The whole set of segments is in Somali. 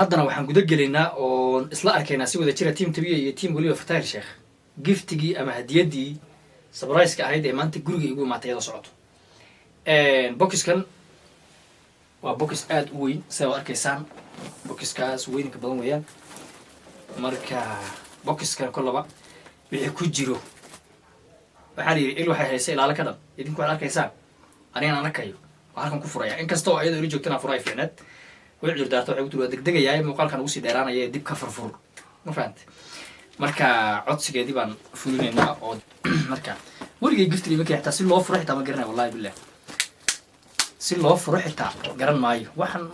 haddana waxaan guda gelaynaa oo isla arkaynaa si wada jira team tabiya iyo team waliba Fatahil Sheekh giftigii ama hadiyadii surprise-ka ahayd ee maanta guriga igu imaatay iyada socoto. Boxkan waa box aad u weyn sida arkaysaan, boxkaas weynka badan weeyaan. marka boxkan kollaba wixii ku jiro waxaa la yiri il waxay haysay ilaala ka dhan idinku waxaad arkaysaan anigana arkayo halkan ku furaya inkastoo ayada ila joogtana furay fiicnad way jirdaarto waxay u tiro degdegayaa muuqaalkan ugu sii dheeraanaya dib ka furfur ma fahanti. marka codsigeedii baan fulinaynaa oo marka waligay giftiga ma keentaa si loo furo xitaa ma garanay wallahi billah si loo furo xitaa garan maayo waxan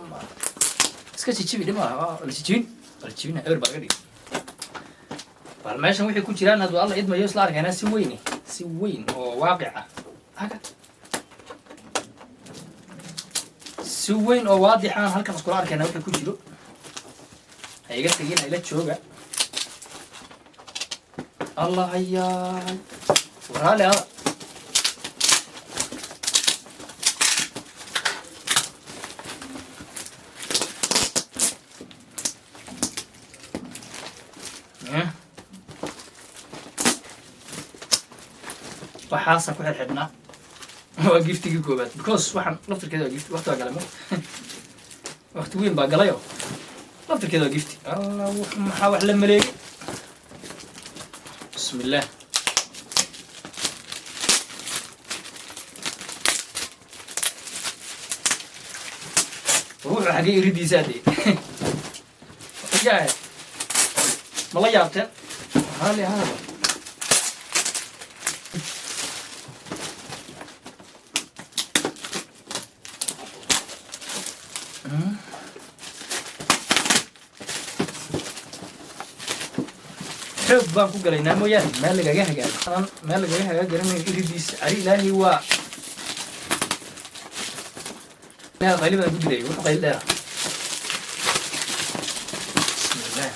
iska jijibi dhima la jijibina ewer baa gadhi bal meeshan wixii ku jiraan haduu alla idmayo isla arkaynaa si weyn oo waaqic ah haga si weyn oo waadix ah halkan isku arkaynaa wixii ku jiro hayga tagin ila jooga الله يا ورالي هذا وحاسة كل حدنا هو جفتي كوبات بكوس وحن نفتر كذا جفتي وقتها قلمه وقت وين بقى قليو نفتر كذا جفتي الله محاول لما ليه بسم الله روح حقي يريد يزادي جاهز والله جابته هالي هذا حب بان ku galayna mooyaan meel laga garanay iridiis ari ilaahi waa la qaliban ku dilay wuxuu qayl dheer bismillah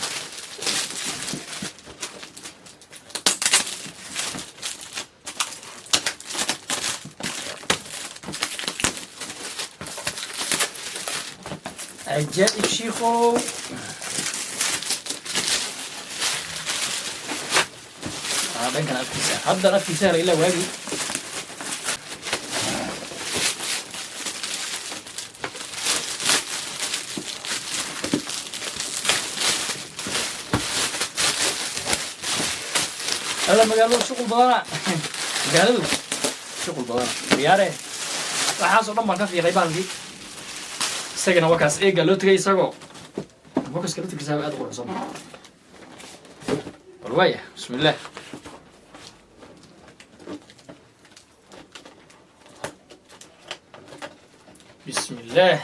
عجائب شيخو كان أفتيسها هبدأ أفتيسها إلا واجي هذا مقالو شغل بضانا مقالو شغل بضانا رياري وحاسو لما كان في غيبان دي ساقنا وكاس إيه قالو تغي ساقو وكاس قالو تغي ساقو أدخل عصام والواية بسم الله بسم الله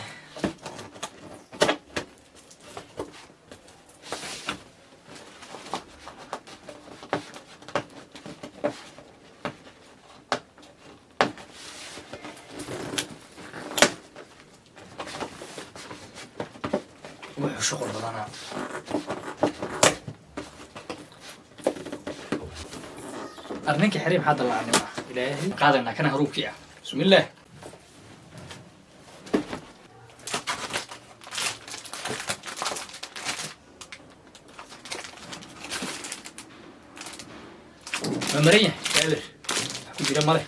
وحو شغل بضانا أرنيك حريم حاد الله عنه إلهي قادنا كان هروبكي بسم الله ممرية كالر كبيرة ماله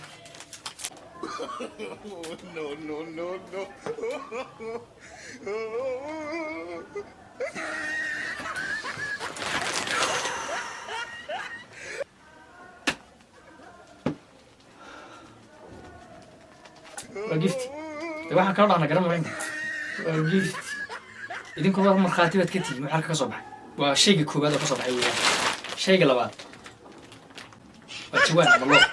no وقفت واحد كان أنا قرم وين وقفت إذن كوبا مرخاتي بتكتي محرك كصبح وشيء كوبا ده كصبح أيوة شيء قلبات وتشوان والله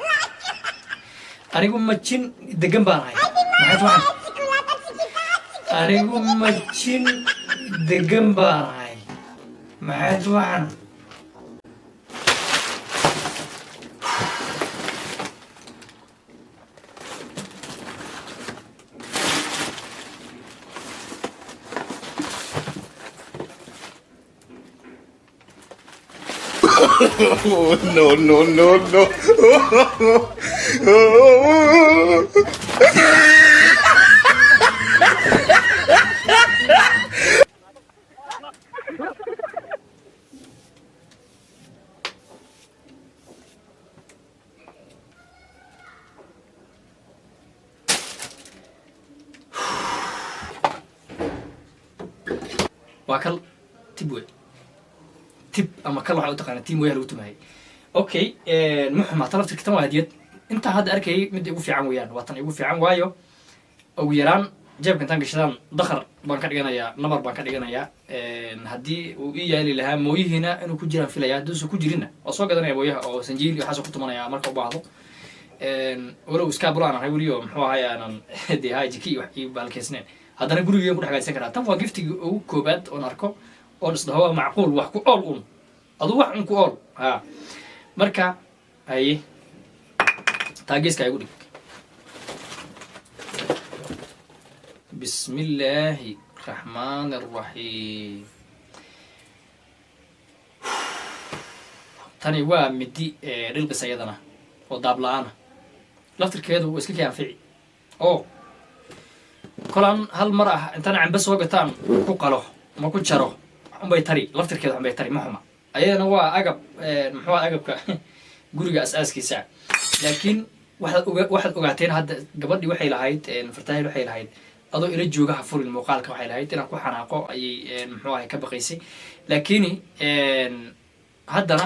أريكم ماتشين دقن باناي محيط واحد أريكم ماتشين دقن باناي محيط واحد no. waa kal tib wey tib ama kal waxaa u taqaana tiim weyaa lagu tumaayay okay muxuma talaftirka tan waa hadiyad intaa hadda arkayay midda igu fiican weeyaan waa tan igu fiican waayo ugu yaraan jeebka intaan gashadaan dakar baan ka dhiganayaa nabar baan ka dhiganayaa haddii uu ii yaali lahaa mooyihiina inuu ku jiraan filaya hadduusan ku jirinna waa soo gadanaya mooyaha oo sanjiil waxaasoo ku tumanaya marka u baahdo walow iskaabul aan ahay weliyo muxuu ahay aanan dee ha jiki iyo wax ii baalkeysneen haddana gurigeen ku dhex hagaajisan karaa tan waa giftigii ugu koobaad oon arko oon isdhaho waa macquul wax ku ool un aduu wax un ku ool ha marka haye taageeska igu dhig بسم الله الرحمن الرحيم tani waa midi dhilqis ayadana oo daab la-aana laftirkeedu waa iska kaanfici oo kolan hal mar ah intaan cambe soo gataan ku qalo ma ku jaro unbay tari laftirkeedu unbay tari ma xuma ayadana waa agab muxuu agabka guriga asaaskiisa laakiin waxaad ogaateen hadda gabadhii waxay lahayd fartaahil waxay lahayd adoo ila joogaha furin muuqaalka waxay lahayd inaan ku xanaaqo ayay muxuu ahay ka baqaysay laakini haddana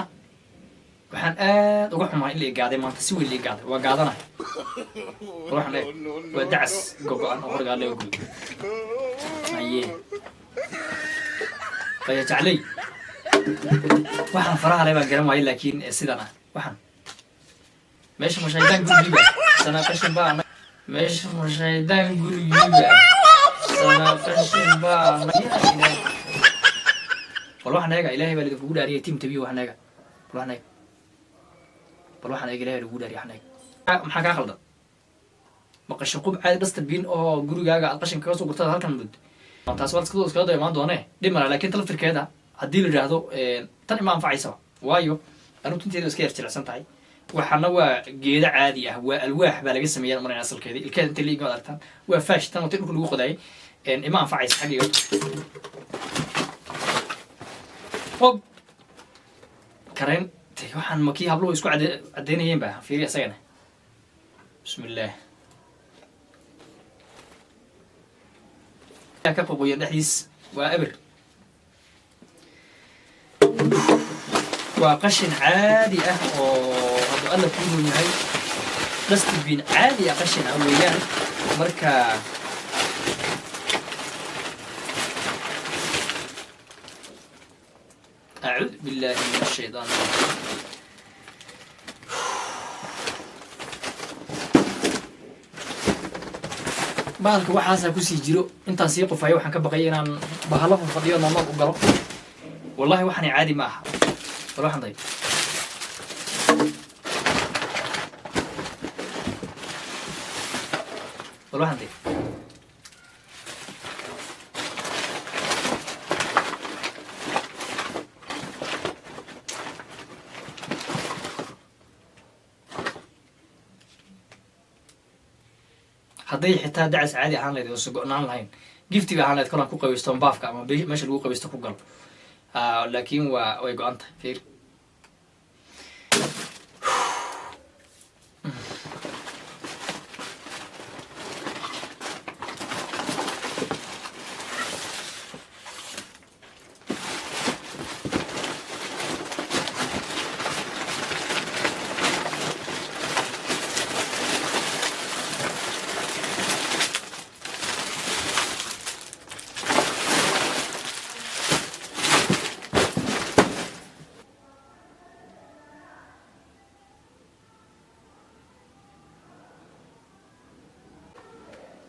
waxaan aad uga xumaa in la igaaday maanta si weyn la igaaday waa gaadana waxaan waa dacas gogo-an oo horgaa laga guy aye faya jaclay waxaan faraha le baan garan waayo laakiin sidan ah waxaan meesha mashaydaan gurigiiba sanaa qashin baa meesha mashaydaan gurigiiba sanaa qashin baa bal waxaan eega ilaahay baa lidinkugu dhaariyay tiim tabiyo waxaan eega bal waxaan eega bal waxaan eega ilaahay lagugu dhaariya waxaan eega maxaa kaa khaldan ma qashin qub caadi dustbin oo gurigaaga aad qashin kaga soo gurtada halkan mud taas waa iskala daba imaan doonee dhib mala laakiin talaftirkeeda haddii la yidhaahdo tan ima anfacaysaba waayo anu tunteeda iska yar jilicsan tahay waxaana waa geeda caadi ah waa alwaax baa laga sameeya maran asalkeeda ilkeeda inta liiga ad aragtaan waa faash tan wata dhulka lagu qodaayay ima anfacaysa xaggiyo qob karen waxaan makii habluhu isku caddeynayeen ba fiiri isagana bismi illaah ka qoqoyan dhexdiis waa eber waa qashin caadi ah oo hadduu alla kuu nool yahay dustbin caadi ah qashin ah weeyaan marka acuudu billahi min ashaytaan bahalka waxaasaa kusii jiro intaan sii qofayo waxaan ka baqaya inaan bahalo fadhiyo noolnool u galo wallahi waxani caadi ma aha bal waxaan day bal waxaan day hadday xitaa dacas caadi ahaan lahayd oo sogo-naan lahayn giftiga ahaan lahayd kolaan ku qabaysto baafka ama meesha lagu qabaysto ku galo laakiin waa way go-an tahay fiir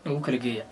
ugu kala geeya